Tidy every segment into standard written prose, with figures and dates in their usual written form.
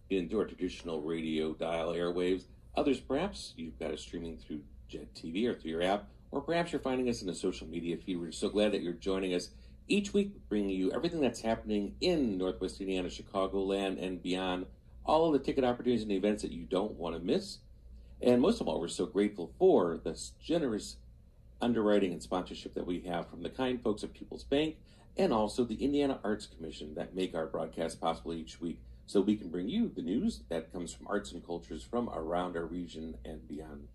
into our traditional radio dial airwaves. Others, perhaps you've got us streaming through Jet TV or through your app, or perhaps you're finding us in a social media feed. We're so glad that you're joining us each week, bringing you everything that's happening in Northwest Indiana, Chicagoland, and beyond, all of the ticket opportunities and events that you don't want to miss. And most of all, we're so grateful for the generous underwriting and sponsorship that we have from the kind folks at People's Bank and also the Indiana Arts Commission that make our broadcast possible each week, so we can bring you the news that comes from arts and cultures from around our region and beyond.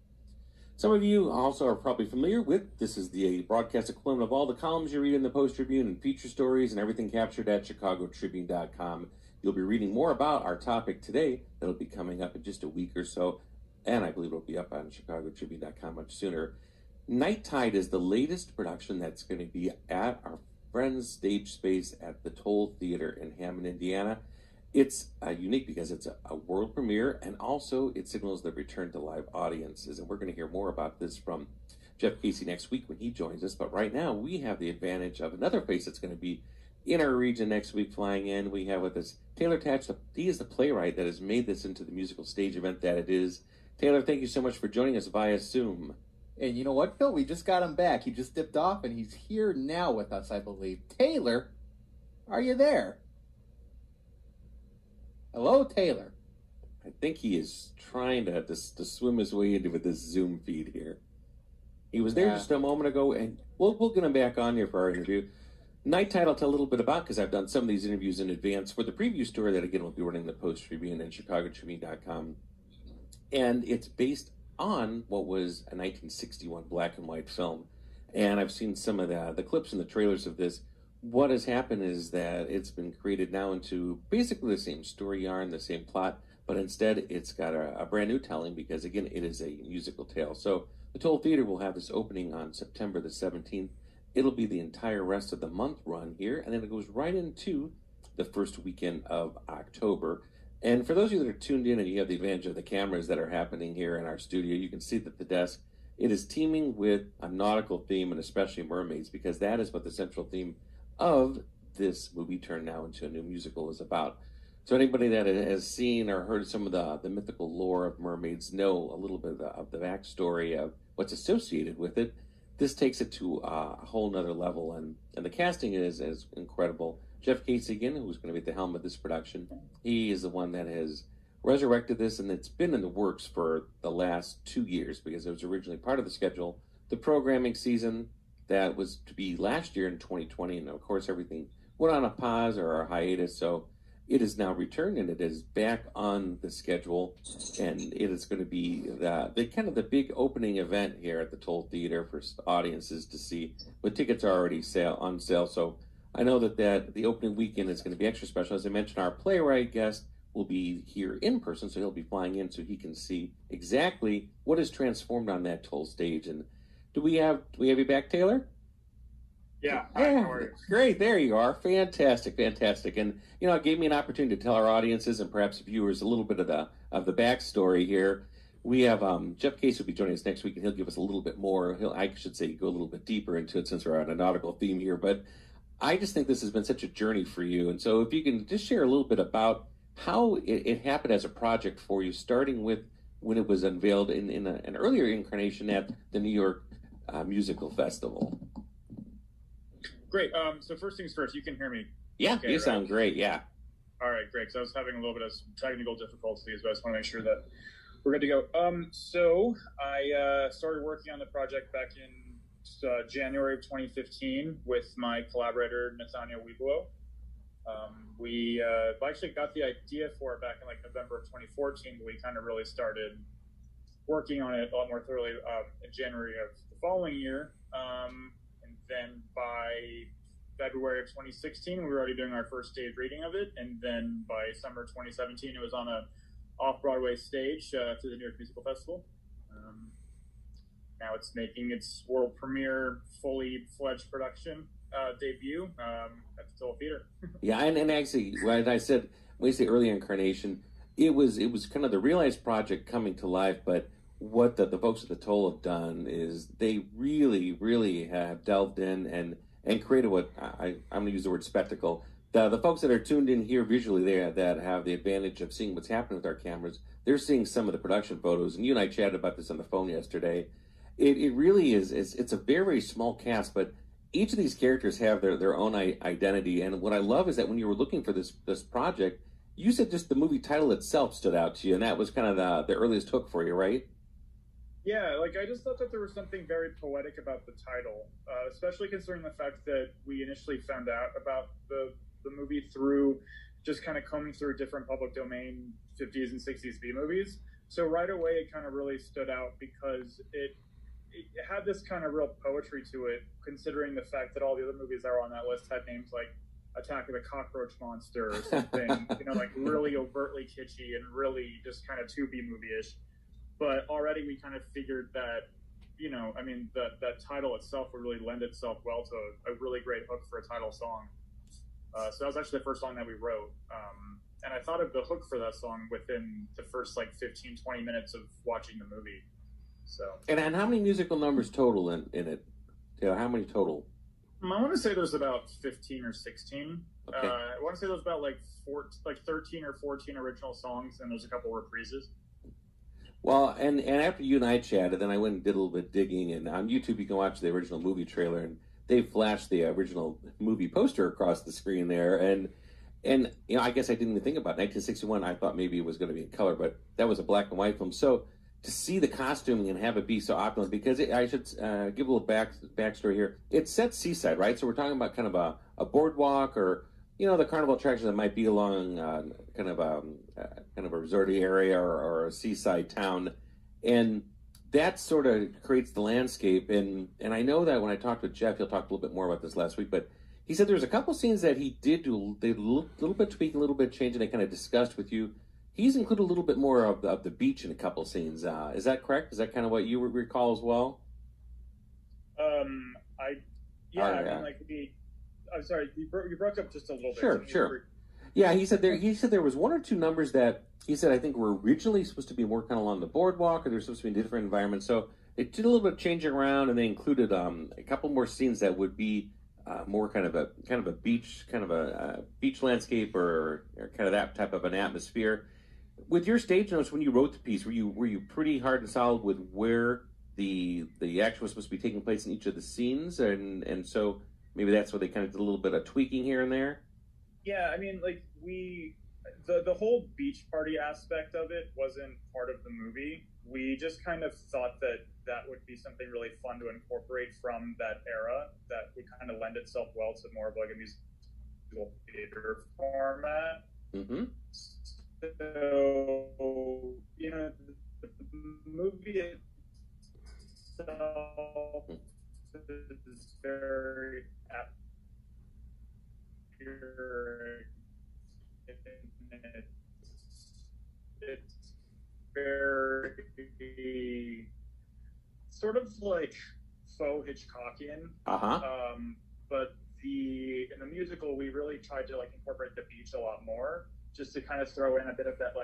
Some of you also are probably familiar with, this is the broadcast equivalent of all the columns you read in the Post-Tribune and feature stories and everything captured at chicagotribune.com. You'll be reading more about our topic today. That'll be coming up in just a week or so, and I believe it'll be up on chicagotribune.com much sooner. Night Tide is the latest production that's going to be at our friends' stage space at the Toll Theater in Hammond, Indiana. It's unique because it's a world premiere, and also it signals the return to live audiences. And we're going to hear more about this from Jeff Casey next week when he joins us. But right now, we have the advantage of another face that's going to be in our region next week flying in. We have with us Taylor Tash. He is the playwright that has made this into the musical stage event that it is. Taylor, thank you so much for joining us via Zoom. And you know what, Phil? We just got him back. He just dipped off, and he's here now with us, I believe. Taylor, are you there? Hello, Taylor. I think he is trying to swim his way into this Zoom feed here. He was there just a moment ago, and we'll get him back on here for our interview. Night Tide I'll tell a little bit about, because I've done some of these interviews in advance for the preview story that, again, will be running the Post-Tribune and chicagotribune.com. And it's based on what was a 1961 black and white film. And I've seen some of the clips and the trailers of this. What has happened is that it's been created now into basically the same story yarn, the same plot, but instead it's got a brand new telling because, again, it is a musical tale. So the Toll Theater will have this opening on September the 17th. It'll be the entire rest of the month run here, and then it goes right into the first weekend of October. And for those of you that are tuned in and you have the advantage of the cameras that are happening here in our studio, you can see that the desk, it is teeming with a nautical theme and especially mermaids, because that is what the central theme of this movie turned now into a new musical is about. So anybody that has seen or heard some of the mythical lore of mermaids know a little bit of the backstory of what's associated with it. This takes it to a whole nother level, and the casting is incredible. Jeff Casey, again, who's going to be at the helm of this production, he is the one that has resurrected this, and it's been in the works for the last 2 years because it was originally part of the schedule, the programming season that was to be last year in 2020, and of course everything went on a pause or a hiatus, so it is now returned and it is back on the schedule, and it is going to be the kind of the big opening event here at the Toll Theater for audiences to see. But tickets are already on sale, so I know that the opening weekend is going to be extra special. As I mentioned, our playwright guest will be here in person, so he'll be flying in so he can see exactly what is transformed on that Toll stage. And do we have you back, Taylor? Yeah. Great. There you are. Fantastic. And it gave me an opportunity to tell our audiences and perhaps viewers a little bit of the backstory here. We have Jeff Case will be joining us next week, and he'll give us a little bit more. I should say go a little bit deeper into it since we're on a nautical theme here. But I just think this has been such a journey for you, and so if you can just share a little bit about how it happened as a project for you, starting with when it was unveiled in an earlier incarnation at the New York Musical Festival. Great. So first things first, you can hear me. Yeah, okay, you sound great. Yeah. All right, great. So I was having a little bit of technical difficulties, but I just want to make sure that we're good to go. So I started working on the project back in January of 2015 with my collaborator, Nathaniel Weeblo. We actually got the idea for it back in November of 2014, but we kind of really started working on it a lot more thoroughly in January of the following year. And then by February of 2016, we were already doing our first stage reading of it. And then by summer 2017, it was on a off-Broadway stage through the New York Musical Festival. Now it's making its world premiere, fully fledged production debut at the Toll Theater. Yeah, and actually, when I said, when you say early incarnation, it was kind of the realized project coming to life, but what the folks at the Toll have done is they really, really have delved in and created what I'm going to use the word spectacle, The folks that are tuned in here visually there that have the advantage of seeing what's happening with our cameras, they're seeing some of the production photos. And you and I chatted about this on the phone yesterday. It really is, it's a very, very small cast, but each of these characters have their own identity. And what I love is that when you were looking for this project, you said just the movie title itself stood out to you, and that was kind of the earliest hook for you, right? Yeah, like I just thought that there was something very poetic about the title, especially considering the fact that we initially found out about the movie through just kind of combing through different public domain 50s and 60s B movies. So right away, it kind of really stood out because it had this kind of real poetry to it, considering the fact that all the other movies that were on that list had names like Attack of the Cockroach Monster or something, like really overtly kitschy and really just kind of 2B movie-ish. But already we kind of figured that, that title itself would really lend itself well to a really great hook for a title song. So that was actually the first song that we wrote. And I thought of the hook for that song within the first 15, 20 minutes of watching the movie. So. And how many musical numbers total in it? Yeah, how many total? I want to say there's about 15 or 16. Okay. I want to say there's about 13 or 14 original songs, and there's a couple reprises. Well, and after you and I chatted, then I went and did a little bit digging, and on YouTube you can watch the original movie trailer, and they flashed the original movie poster across the screen there, and I guess I didn't even think about it. 1961. I thought maybe it was going to be in color, but that was a black and white film. So to see the costuming and have it be so opulent, because I should give a little backstory here. It's set seaside, right? So we're talking about kind of a boardwalk, or the carnival attraction that might be along kind of a resorty area or a seaside town, and that sort of creates the landscape. And I know that when I talked with Jeff, he'll talk a little bit more about this last week, but he said there's a couple scenes that he did do a little bit tweak, a little bit change, and I kind of discussed with you. He's included a little bit more of the beach in a couple scenes. Is that correct? Is that kind of what you recall as well? I'm sorry, you broke up just a little bit. Sure. Yeah, he said there was one or two numbers that he said I think were originally supposed to be more kind of along the boardwalk, or they're supposed to be in different environments. So they did a little bit of changing around, and they included a couple more scenes that would be more kind of a beach beach landscape or kind of that type of an atmosphere. With your stage notes, when you wrote the piece, were you pretty hard and solid with where the action was supposed to be taking place in each of the scenes, and so maybe that's where they kind of did a little bit of tweaking here and there? Yeah, I mean, the whole beach party aspect of it wasn't part of the movie. We just kind of thought that would be something really fun to incorporate from that era that would kind of lend itself well to more of a musical theater format. Mm-hmm. So, the movie itself is very atmospheric. It's very sort of like faux Hitchcockian. But in the musical, we really tried to incorporate the beach a lot more, just to kind of throw in a bit of that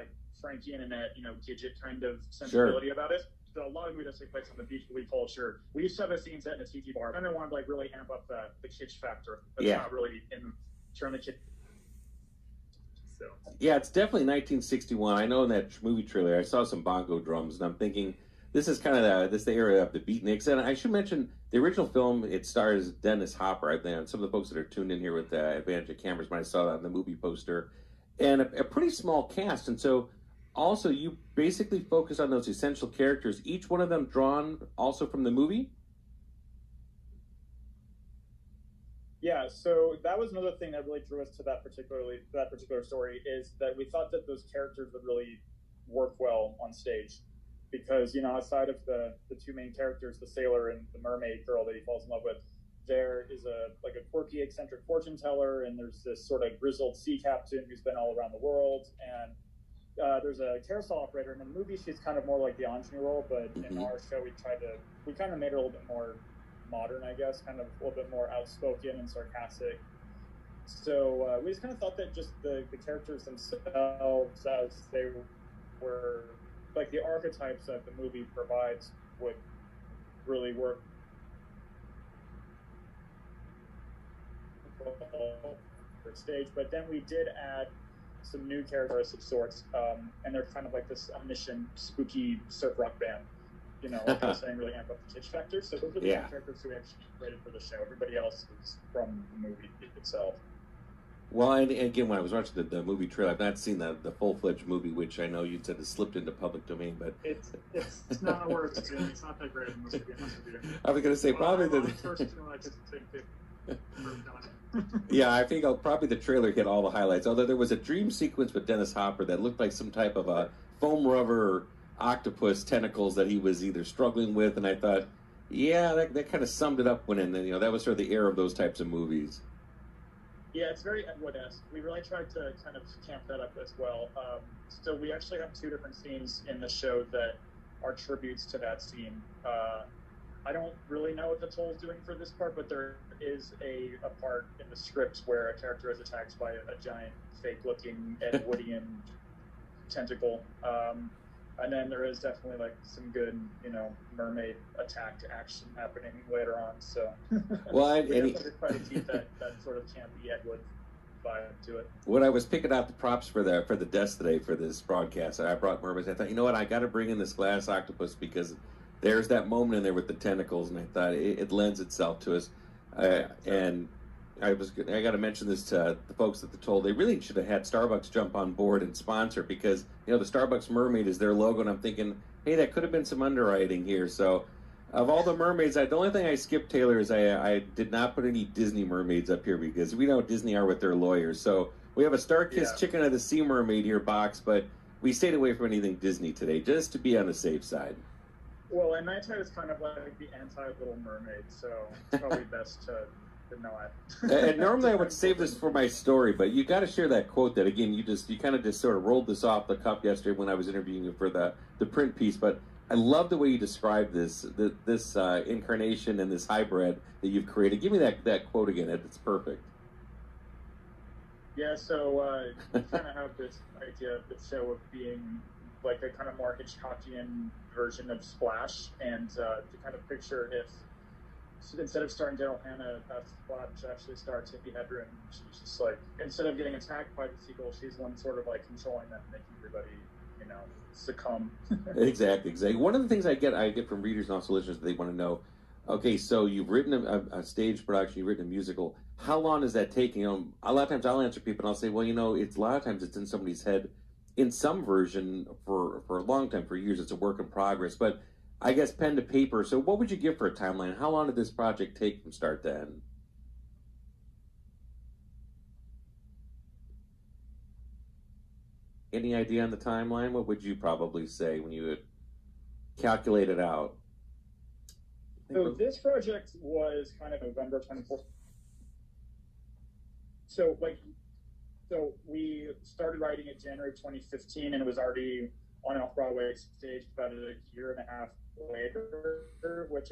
Frankie and Annette, Gidget kind of sensibility about it. So a lot of movies take place on the beach movie culture. We used to have a scene set in a tiki bar. I kind of wanted to really amp up the kitsch factor. That's not really in turn the kitsch. So. Yeah, it's definitely 1961. I know in that movie trailer I saw some bongo drums, and I'm thinking this is kind of the era of the beatniks. And I should mention the original film. It stars Dennis Hopper. I think some of the folks that are tuned in here with advantage of cameras when I saw that on the movie poster, and a pretty small cast. And so also you basically focus on those essential characters. Each one of them drawn also from the movie. Yeah, so that was another thing that really drew us to that particular story, is that we thought that those characters would really work well on stage, because outside of the two main characters, the sailor and the mermaid girl that he falls in love with, there is a quirky, eccentric fortune teller, and there's this sort of grizzled sea captain who's been all around the world, and there's a carousel operator. In the movie, she's kind of more like the ingenue role, but in our show, we kind of made her a little bit more modern, I guess, kind of a little bit more outspoken and sarcastic. So we just kind of thought that just the characters themselves, as they were the archetypes that the movie provides, would really work stage. But then we did add some new characters of sorts, and they're kind of like this omniscient, spooky surf rock band. You know, like I was saying, really amp up the kitsch factor. So those are the characters who we actually created for the show. Everybody else is from the movie itself. Well, and again, when I was watching the movie trailer, I've not seen the full-fledged movie, which I know you said has slipped into public domain, but... It's not worth it. It's not that great of a movie, to be honest with you. I was going to say, probably Yeah, I think probably the trailer hit all the highlights, although there was a dream sequence with Dennis Hopper that looked like some type of a foam rubber or octopus tentacles that he was either struggling with, and I thought, yeah, that kind of summed it up when, and you know, that was sort of the era of those types of movies. Yeah, it's very Ed Wood-esque. We really tried to kind of camp that up as well. So we actually have two different scenes in the show that are tributes to that scene. I don't really know what the Toll's doing for this part, but there is a part in the script where a character is attacked by a giant, fake-looking Ed Woodian tentacle. And then there is definitely like some good, you know, mermaid attack action happening later on. So, well, we try to keep that sort of campy Ed Wood vibe to it. When I was picking out the props for the desk today for this broadcast, I brought mermaids. I thought, you know what, I got to bring in this glass octopus because there's that moment in there with the tentacles, and I thought it lends itself to us. And I got to mention this to the folks at the Toll. They really should have had Starbucks jump on board and sponsor, because you know the Starbucks mermaid is their logo, and I'm thinking, hey, that could have been some underwriting here. So, of all the mermaids, the only thing I skipped, Taylor, is I did not put any Disney mermaids up here because we know what Disney are with their lawyers. So we have a Star-Kissed Chicken of the Sea mermaid here box, but we stayed away from anything Disney today just to be on the safe side. Well, and Night Tide is kind of like the anti-Little Mermaid, so it's probably best to not. And normally I would save this for my story, but you got to share that quote that, again, you kind of just sort of rolled this off the cuff yesterday when I was interviewing you for the print piece. But I love the way you described this incarnation and this hybrid that you've created. Give me that quote again. It's perfect. Yeah, so we kind of have this idea of the show of being like a kind of more Hitchcockian version of Splash, and to kind of picture if instead of starring Daryl Hannah, Splash actually stars Tippi Hedren. She's just like, instead of getting attacked by the seagull, she's one sort of like controlling them, making everybody, you know, succumb. Exactly. One of the things I get from readers and also listeners, they want to know, okay, so you've written a stage production, you've written a musical. How long does that take? You know, a lot of times I'll answer people and I'll say, well, you know, a lot of times it's in somebody's head in some version for a long time, for years. It's a work in progress, but I guess pen to paper. So what would you give for a timeline? How long did this project take from start to end? Any idea on the timeline? What would you probably say when you would calculate it out? So this project was kind of November 24th. So we started writing it January 2015, and it was already on an off-Broadway stage about a year and a half later, which